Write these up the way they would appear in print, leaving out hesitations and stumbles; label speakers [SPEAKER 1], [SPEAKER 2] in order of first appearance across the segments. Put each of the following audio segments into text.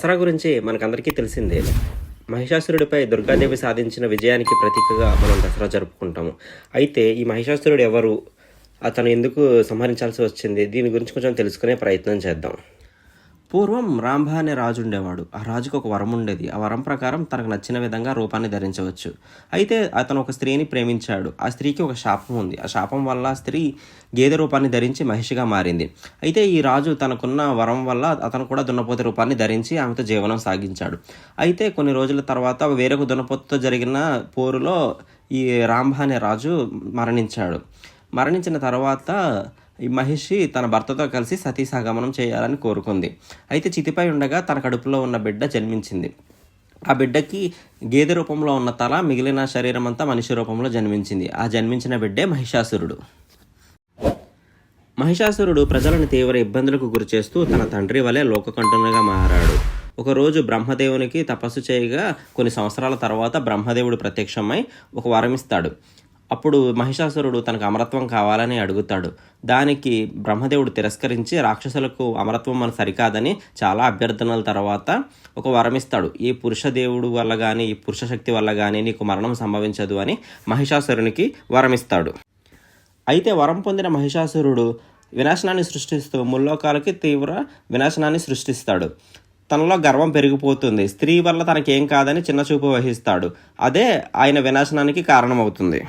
[SPEAKER 1] దసరా గురించి మనకందరికీ తెలిసిందే. మహిషాసురుడిపై దుర్గాదేవి సాధించిన విజయానికి ప్రతీకగా మనం దసరా జరుపుకుంటాము. అయితే ఈ మహిషాసురుడు ఎవరు? అతను ఎందుకు సంహరించాల్సి వచ్చింది? దీని గురించి కొంచెం తెలుసుకునే ప్రయత్నం చేద్దాం. పూర్వం రాంబ అనే రాజు ఉండేవాడు. ఆ రాజుకు ఒక వరం ఉండేది. ఆ వరం ప్రకారం తనకు నచ్చిన విధంగా రూపాన్ని ధరించవచ్చు. అయితే అతను ఒక స్త్రీని ప్రేమించాడు. ఆ స్త్రీకి ఒక శాపం ఉంది. ఆ శాపం వల్ల ఆ స్త్రీ గేదె రూపాన్ని ధరించి మహిషిగా మారింది. అయితే ఈ రాజు తనకున్న వరం వల్ల అతను కూడా దున్నపోతు రూపాన్ని ధరించి ఆమెతో జీవనం సాగించాడు. అయితే కొన్ని రోజుల తర్వాత వేరొక దున్నపోతుతో జరిగిన పోరులో ఈ రాంబ అనే రాజు మరణించాడు. మరణించిన తర్వాత ఈ మహిషి తన భర్తతో కలిసి సతీ సహగమనం చేయాలని కోరుకుంది. అయితే చితిపై ఉండగా తన కడుపులో ఉన్న బిడ్డ జన్మించింది. ఆ బిడ్డకి గేదె రూపంలో ఉన్న తల, మిగిలిన శరీరం అంతా మనిషి రూపంలో జన్మించింది. ఆ జన్మించిన బిడ్డే మహిషాసురుడు. మహిషాసురుడు ప్రజలను తీవ్ర ఇబ్బందులకు గురిచేస్తూ తన తండ్రి వలె లోకకంటునిగా మారాడు. ఒకరోజు బ్రహ్మదేవునికి తపస్సు చేయగా కొన్ని సంవత్సరాల తర్వాత బ్రహ్మదేవుడు ప్రత్యక్షమై ఒక వరం ఇస్తాడు. అప్పుడు మహిషాసురుడు తనకు అమరత్వం కావాలని అడుగుతాడు. దానికి బ్రహ్మదేవుడు తిరస్కరించి రాక్షసులకు అమరత్వం మన సరికాదని చాలా అభ్యర్థనల తర్వాత ఒక వరం ఇస్తాడు. ఈ పురుష దేవుడు వల్ల కానీ ఈ పురుష శక్తి వల్ల కానీ నీకు మరణం సంభవించదు అని మహిషాసురునికి వరం ఇస్తాడు. అయితే వరం పొందిన మహిషాసురుడు వినాశనాన్ని సృష్టిస్తూ ముల్లోకాలకి తీవ్ర వినాశనాన్ని సృష్టిస్తాడు. తనలో గర్వం పెరిగిపోతుంది. స్త్రీ వల్ల తనకేం కాదని చిన్నచూపు వహిస్తాడు. అదే ఆయన వినాశనానికి కారణమవుతుంది.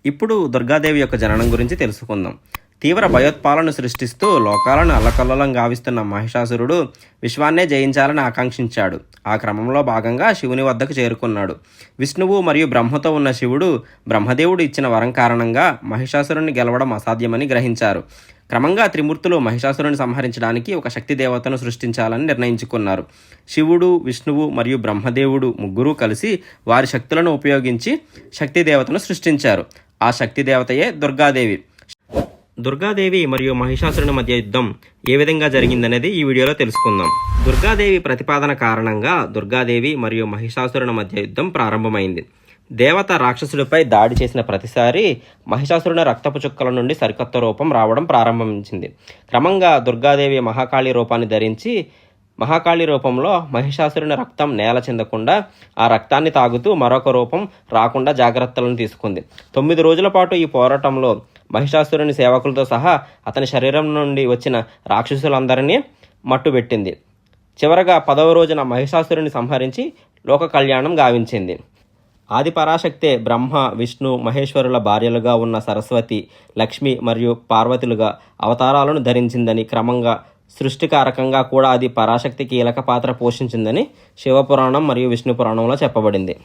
[SPEAKER 1] ఇప్పుడు దుర్గాదేవి యొక్క జననం గురించి తెలుసుకుందాం. తీవ్ర భయోత్పాలను సృష్టిస్తూ లోకాలను అల్లకల్లోలం గావిస్తున్న మహిషాసురుడు విశ్వాన్నే జయించాలని ఆకాంక్షించాడు. ఆ క్రమంలో భాగంగా శివుని వద్దకు చేరుకున్నాడు. విష్ణువు మరియు బ్రహ్మతో ఉన్న శివుడు బ్రహ్మదేవుడు ఇచ్చిన వరం కారణంగా మహిషాసురుని గెలవడం అసాధ్యమని గ్రహించారు. క్రమంగా త్రిమూర్తులు మహిషాసురుని సంహరించడానికి ఒక శక్తి దేవతను సృష్టించాలని నిర్ణయించుకున్నారు. శివుడు, విష్ణువు మరియు బ్రహ్మదేవుడు ముగ్గురు కలిసి వారి శక్తులను ఉపయోగించి శక్తి దేవతను సృష్టించారు. ఆ శక్తి దేవతయే దుర్గాదేవి. దుర్గాదేవి మరియు మహిషాసురుని మధ్య యుద్ధం ఏ విధంగా జరిగిందనేది ఈ వీడియోలో తెలుసుకుందాం. దుర్గాదేవి ప్రతిపాదన కారణంగా దుర్గాదేవి మరియు మహిషాసురుని మధ్య యుద్ధం ప్రారంభమైంది. దేవత రాక్షసుడిపై దాడి చేసిన ప్రతిసారి మహిషాసురుని రక్తపు చుక్కల నుండి సరికొత్త రూపం రావడం ప్రారంభించింది. క్రమంగా దుర్గాదేవి మహాకాళి రూపాన్ని ధరించి మహాకాళి రూపంలో మహిషాసురుని రక్తం నేల చెందకుండా ఆ రక్తాన్ని తాగుతూ మరొక రూపం రాకుండా జాగ్రత్తలను తీసుకుంది. 9 రోజుల పాటు ఈ పోరాటంలో మహిషాసురుని సేవకులతో సహా అతని శరీరం నుండి వచ్చిన రాక్షసులందరినీ మట్టుబెట్టింది. చివరగా 10వ రోజున మహిషాసురుని సంహరించి లోక కళ్యాణం గావించింది. ఆది పరాశక్తే బ్రహ్మ, విష్ణు, మహేశ్వరుల భార్యలుగా ఉన్న సరస్వతి, లక్ష్మి మరియు పార్వతులుగా అవతారాలను ధరించిందని, క్రమంగా సృష్టికారకంగా కూడా అది పరాశక్తి కీలక పాత్ర పోషించిందని శివపురాణం మరియు విష్ణు పురాణంలో చెప్పబడింది.